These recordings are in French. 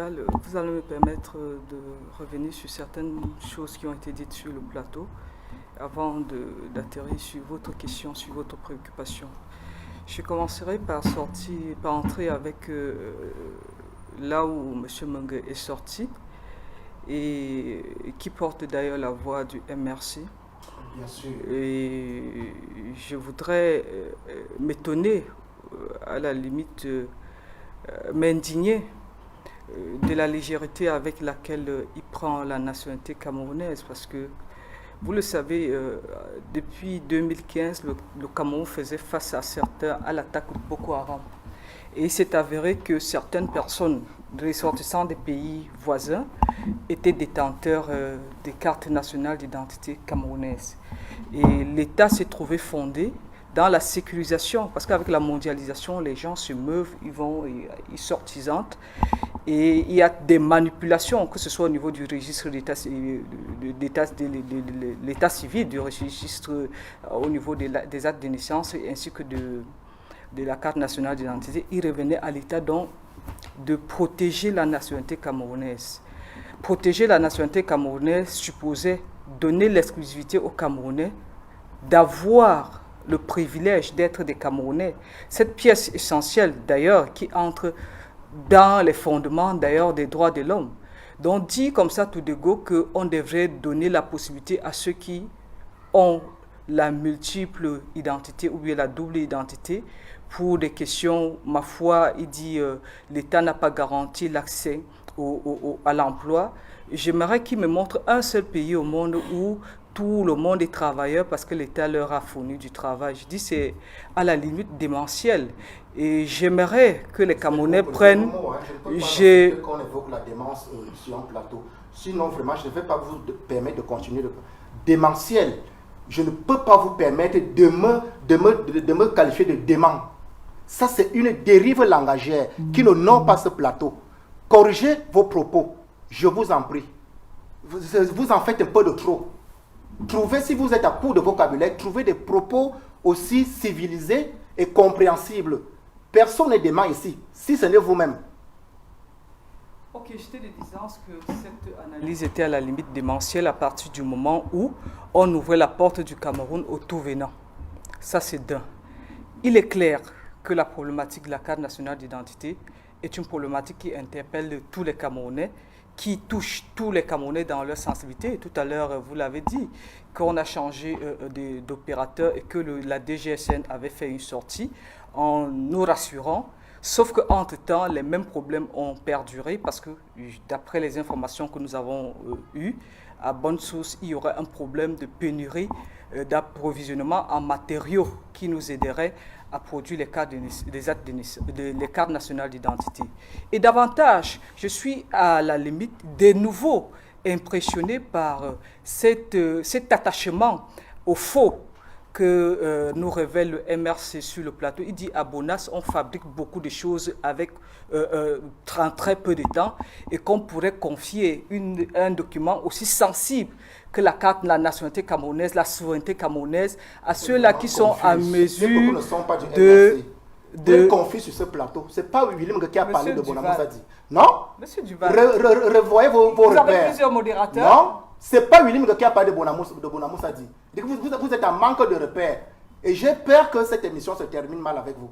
Pascal. Vous allez me permettre de revenir sur certaines choses qui ont été dites sur le plateau avant d'atterrir sur votre question, sur votre préoccupation. Je commencerai par entrer avec là où M. Mengue est sorti et qui porte d'ailleurs la voix du MRC. Bien sûr. Et je voudrais m'étonner, à la limite m'indigner de la légèreté avec laquelle il prend la nationalité camerounaise, parce que vous le savez, depuis 2015, le Cameroun faisait face à l'attaque de Boko Haram. Et il s'est avéré que certaines personnes ressortissant des pays voisins étaient détenteurs des cartes nationales d'identité camerounaises. Et l'État s'est trouvé fondé dans la sécurisation, parce qu'avec la mondialisation, les gens se meuvent, ils sortisantent, et il y a des manipulations, que ce soit au niveau du registre d'état civil, du registre au niveau des actes de naissance, ainsi que de la carte nationale d'identité. Il revenait à l'État donc de protéger la nationalité camerounaise. Protéger la nationalité camerounaise supposait donner l'exclusivité aux Camerounais d'avoir le privilège d'être des Camerounais. Cette pièce essentielle d'ailleurs qui entre dans les fondements d'ailleurs des droits de l'homme. Donc dit comme ça tout de go qu'on devrait donner la possibilité à ceux qui ont la multiple identité ou bien la double identité, pour des questions, ma foi, il dit l'État n'a pas garanti l'accès à l'emploi. J'aimerais qu'il me montre un seul pays au monde où tout le monde est travailleur parce que l'État leur a fourni du travail. Je dis c'est à la limite démentiel. Et j'aimerais que les Camerounais prennent... Je ne peux pas qu'on évoque la démence sur un plateau. Sinon, vraiment, je ne vais pas vous permettre de continuer. Démentiel. Je ne peux pas vous permettre de me qualifier de dément. Ça, c'est une dérive langagière qui n'honore pas ce plateau. Corrigez vos propos, je vous en prie. Vous en faites un peu de trop. Trouvez, si vous êtes à court de vocabulaire, trouvez des propos aussi civilisés et compréhensibles. Personne n'est dément ici, si ce n'est vous-même. Ok, j'étais de disance que cette analyse était à la limite démentielle à partir du moment où on ouvrait la porte du Cameroun au tout venant. Ça, c'est d'un. Il est clair que la problématique de la carte nationale d'identité est une problématique qui interpelle tous les Camerounais, qui touche tous les Camerounais dans leur sensibilité. Tout à l'heure, vous l'avez dit, qu'on a changé d'opérateur et que la DGSN avait fait une sortie en nous rassurant. Sauf qu'entre-temps, les mêmes problèmes ont perduré parce que, d'après les informations que nous avons eues, à bonne source, il y aurait un problème de pénurie d'approvisionnement en matériaux qui nous aiderait à produire les cartes nationales d'identité. Et davantage, je suis à la limite de nouveau impressionné par cet attachement au faux que nous révèle le MRC sur le plateau. Il dit à Bonas, on fabrique beaucoup de choses avec très peu de temps et qu'on pourrait confier un document aussi sensible que la carte de la nationalité camerounaise, la souveraineté camerounaise, à ceux-là qui sont à mesure de conflit sur ce plateau. Ce n'est pas William qui a parlé de Bonamoussa dit. Non? Monsieur Duval. Revoyez vos repères. Vous avez plusieurs modérateurs. Non? Ce n'est pas William qui a parlé de Bonamoussa dit. Vous êtes en manque de repères. Et j'ai peur que cette émission se termine mal avec vous.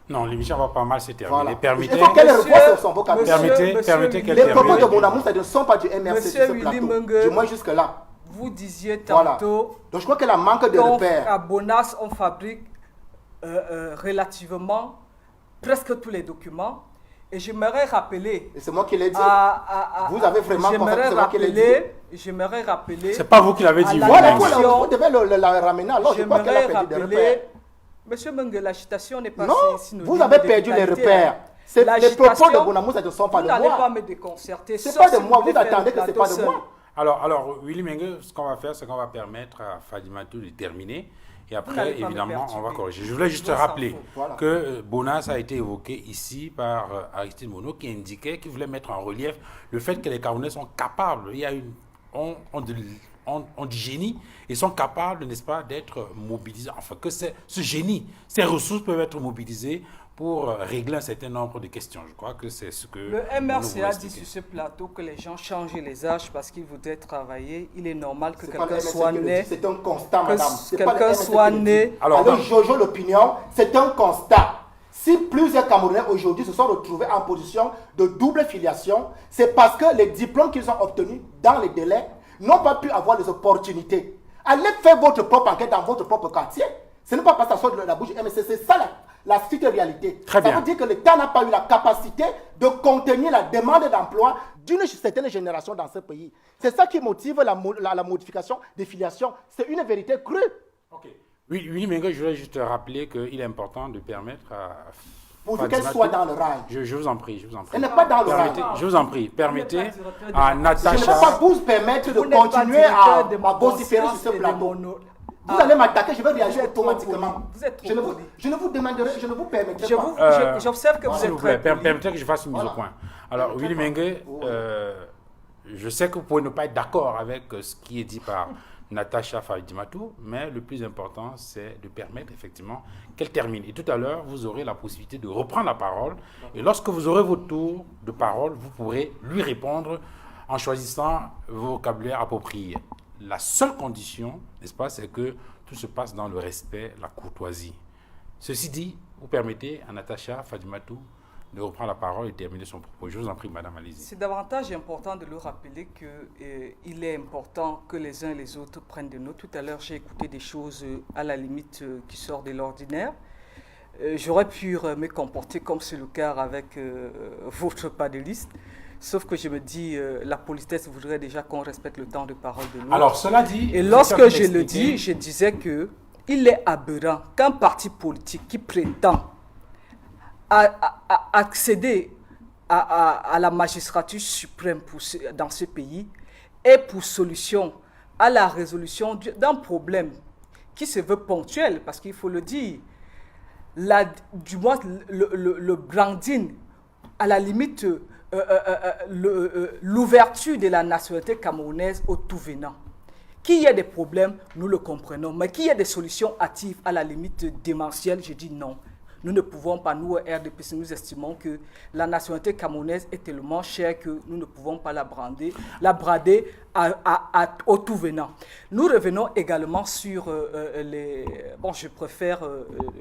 Non, l'émission va pas mal se terminer. Voilà. Permettez, il faut qu'elle revoie son vocabulaire. Permettez qu'elle Les termine. propos de Bonamoussa ne sont pas du MRC sur ce plateau. Mengue, du moins jusque-là. Vous disiez tantôt... Voilà. Donc je crois qu'elle a manque de repères. À Bonas, on fabrique relativement presque tous les documents. Et j'aimerais rappeler... Et c'est moi qui l'ai dit. Vous avez vraiment constaté que c'est moi qui l'ai dit. J'aimerais rappeler... C'est pas vous qui l'avez dit. Voilà, vous devez la ramener. Alors je crois qu'elle a perdu des repères. Monsieur Mengue, l'agitation n'est pas synonyme. Vous avez perdu les repères. Les propos de Bonamoussa ne sont pas de moi. Vous n'allez pas me déconcerter. Ce n'est pas de moi. Vous attendez que ce n'est pas de moi. Alors Willy Mengue, ce qu'on va faire, c'est qu'on va permettre à Fadimatou de terminer. Et après, évidemment, on va corriger. Je voulais juste rappeler que Bonas a été évoqué ici par Aristide Mono, qui indiquait qu'il voulait mettre en relief le fait que les Camerounais sont capables. Il y a on dit génie, ils sont capables, n'est-ce pas, d'être mobilisés. Enfin, que ce génie, ces ressources peuvent être mobilisées pour régler un certain nombre de questions. Je crois que c'est ce que... Le MRC a dit sur ce plateau que les gens changent les âges parce qu'ils voudraient travailler. Il est normal que quelqu'un soit né... C'est un constat, madame. Quelqu'un soit né... Alors Jojo, l'opinion, c'est un constat. Si plusieurs Camerounais aujourd'hui se sont retrouvés en position de double filiation, c'est parce que les diplômes qu'ils ont obtenus dans les délais n'ont pas pu avoir les opportunités. Allez faire votre propre enquête dans votre propre quartier. Ce n'est pas parce que ça sort de la bouche, mais c'est ça la stricte réalité. Très bien. Ça veut dire que l'État n'a pas eu la capacité de contenir la demande d'emploi d'une certaine génération dans ce pays. C'est ça qui motive la modification des filiations. C'est une vérité crue. Ok. Oui, Willy Mengue, je voulais juste rappeler qu'il est important de permettre à... Pour qu'elle soit dans le rail. Je vous en prie. Elle n'est pas dans le rail. Je vous en prie, permettez à Natacha... Je ne peux pas vous permettre de continuer à vociférer sur ce plateau. Vous allez m'attaquer, je vais réagir automatiquement. Je ne vous demanderai, je ne vous permettrai pas. J'observe que vous êtes... S'il vous plaît, permettez que je fasse une mise au point. Alors, Willy Mengue, je sais que vous pouvez ne pas être d'accord avec ce qui est dit par Natacha Fadimatou, mais le plus important, c'est de permettre effectivement qu'elle termine. Et tout à l'heure, vous aurez la possibilité de reprendre la parole. Et lorsque vous aurez votre tour de parole, vous pourrez lui répondre en choisissant vos vocabulaire approprié. La seule condition, n'est-ce pas, c'est que tout se passe dans le respect, la courtoisie. Ceci dit, vous permettez à Natacha Fadimatou de reprendre la parole et terminer son propos. Je vous en prie, madame, allez-y. C'est davantage important de le rappeler qu'il est important que les uns et les autres prennent des notes. Tout à l'heure, j'ai écouté des choses à la limite qui sortent de l'ordinaire. J'aurais pu me comporter comme c'est le cas avec votre panéliste. Sauf que je me dis, la politesse voudrait déjà qu'on respecte le temps de parole de l'autre. Alors, cela dit... Et lorsque je le dis, je disais qu'il est aberrant qu'un parti politique qui prétend accéder à la magistrature suprême dans ce pays ait pour solution à la résolution d'un problème qui se veut ponctuel, parce qu'il faut le dire, du moins le branding, à la limite... l'ouverture de la nationalité camerounaise au tout venant. Qu'il y ait des problèmes, nous le comprenons, mais qu'il y ait des solutions hâtives à la limite démentielle, je dis non. Nous ne pouvons pas, nous, RDPC, nous estimons que la nationalité camerounaise est tellement chère que nous ne pouvons pas la brader au tout venant. Nous revenons également sur les... Bon, je préfère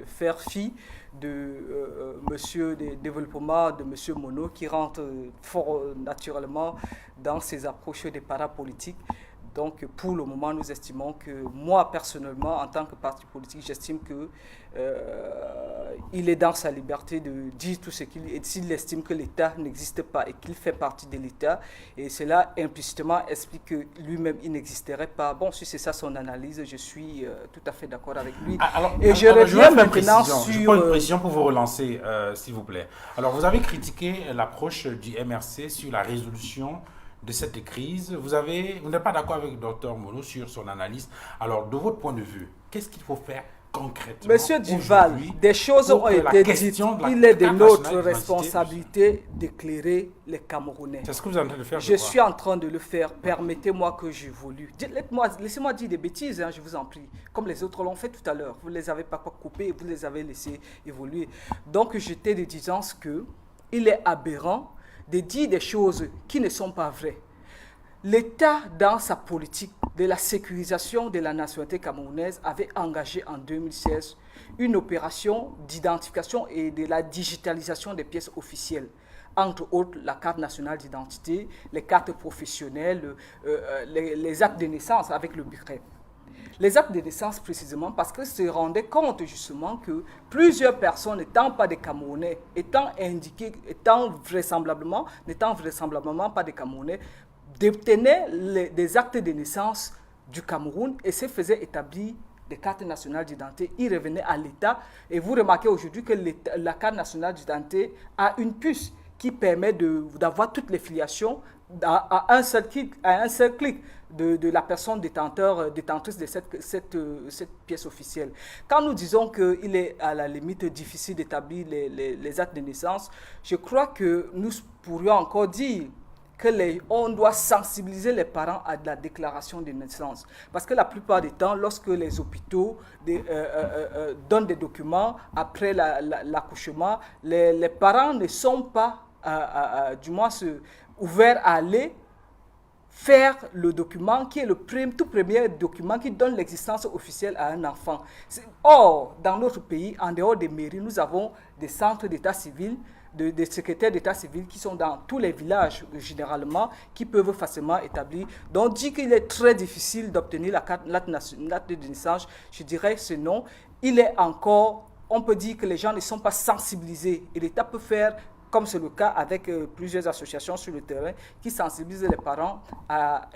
faire fi de monsieur des développements de monsieur Mono qui rentre fort naturellement dans ses approches des parapolitiques. Donc, pour le moment, nous estimons que, moi, personnellement, en tant que parti politique, j'estime qu'il est dans sa liberté de dire tout ce qu'il... Et s'il estime que l'État n'existe pas et qu'il fait partie de l'État, et cela implicitement explique que lui-même, il n'existerait pas. Bon, si c'est ça son analyse, je suis tout à fait d'accord avec lui. Je reviens maintenant sur... Je prends une précision pour vous relancer, s'il vous plaît. Alors, vous avez critiqué l'approche du MRC sur la résolution de cette crise. Vous n'êtes pas d'accord avec le docteur Mono sur son analyse. Alors, de votre point de vue, qu'est-ce qu'il faut faire concrètement? Monsieur Duval, des choses ont été dites. Il est de notre responsabilité d'éclairer les Camerounais. C'est ce que vous êtes en train de faire. Je suis en train de le faire. Permettez-moi que j'évolue. Laissez-moi dire des bêtises, je vous en prie. Comme les autres l'ont fait tout à l'heure. Vous ne les avez pas coupées, vous les avez laissés évoluer. Donc, j'étais de disance qu'il est aberrant de dire des choses qui ne sont pas vraies. L'État, dans sa politique de la sécurisation de la nationalité camerounaise, avait engagé en 2016 une opération d'identification et de la digitalisation des pièces officielles. Entre autres, la carte nationale d'identité, les cartes professionnelles, les actes de naissance avec le BICREP. Les actes de naissance précisément parce que se rendaient compte justement que plusieurs personnes n'étant pas des Camerounais, étant vraisemblablement pas des Camerounais, détenaient des actes de naissance du Cameroun et se faisaient établir des cartes nationales d'identité. Ils revenaient à l'État et vous remarquez aujourd'hui que la carte nationale d'identité a une puce qui permet d'avoir toutes les filiations à un seul clic de la personne détentrice de cette pièce officielle. Quand nous disons qu'il est à la limite difficile d'établir les actes de naissance, je crois que nous pourrions encore dire on doit sensibiliser les parents à la déclaration de naissance. Parce que la plupart du temps, lorsque les hôpitaux donnent des documents après l'accouchement, les parents ne sont pas, du moins, ouverts à aller faire le document qui est le tout premier document qui donne l'existence officielle à un enfant. Or, dans notre pays, en dehors des mairies, nous avons des centres d'état civil, des secrétaires d'état civil qui sont dans tous les villages, généralement, qui peuvent facilement établir. Donc, dit qu'il est très difficile d'obtenir l'acte de naissance, je dirais que non. Il est encore, on peut dire que les gens ne sont pas sensibilisés et l'État peut faire, comme c'est le cas avec plusieurs associations sur le terrain, qui sensibilisent les parents à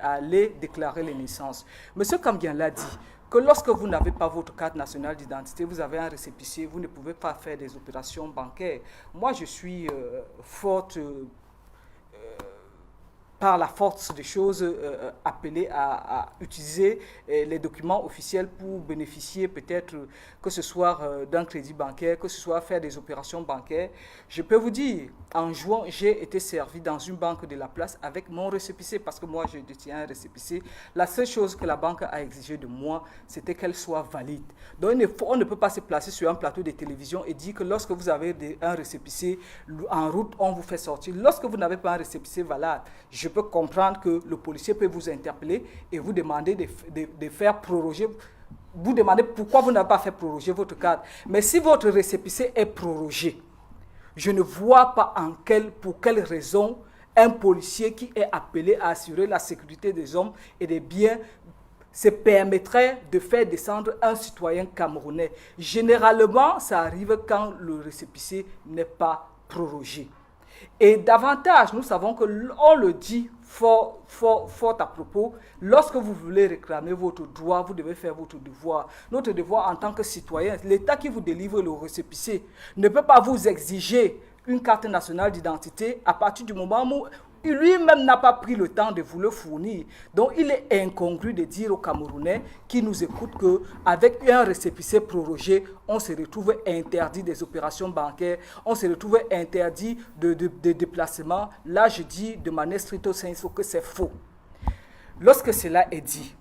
aller déclarer les naissances. Monsieur Kambien l'a dit, que lorsque vous n'avez pas votre carte nationale d'identité, vous avez un récépissé, vous ne pouvez pas faire des opérations bancaires. Moi, je suis forte, par la force des choses, appelé à utiliser les documents officiels pour bénéficier peut-être que ce soit d'un crédit bancaire, que ce soit faire des opérations bancaires. Je peux vous dire, en juin, j'ai été servi dans une banque de la place avec mon récépissé, parce que moi, je détiens un récépissé. La seule chose que la banque a exigé de moi, c'était qu'elle soit valide. Donc, on ne peut pas se placer sur un plateau de télévision et dire que lorsque vous avez un récépissé en route, on vous fait sortir. Lorsque vous n'avez pas un récépissé valable, je peux comprendre que le policier peut vous interpeller et vous demander de faire proroger. Vous demandez pourquoi vous n'avez pas fait proroger votre carte. Mais si votre récépissé est prorogé, je ne vois pas pour quelle raison un policier qui est appelé à assurer la sécurité des hommes et des biens se permettrait de faire descendre un citoyen camerounais. Généralement, ça arrive quand le récépissé n'est pas prorogé. Et davantage, nous savons que on le dit fort à propos, lorsque vous voulez réclamer votre droit, vous devez faire votre devoir. Notre devoir en tant que citoyen, l'État qui vous délivre le récépissé ne peut pas vous exiger une carte nationale d'identité à partir du moment où lui-même n'a pas pris le temps de vous le fournir. Donc, il est incongru de dire aux Camerounais qui nous écoutent qu'avec un récépissé prorogé, on se retrouve interdit des opérations bancaires, on se retrouve interdit de déplacement. Là, je dis de manière stricto sensu que c'est faux. Lorsque cela est dit,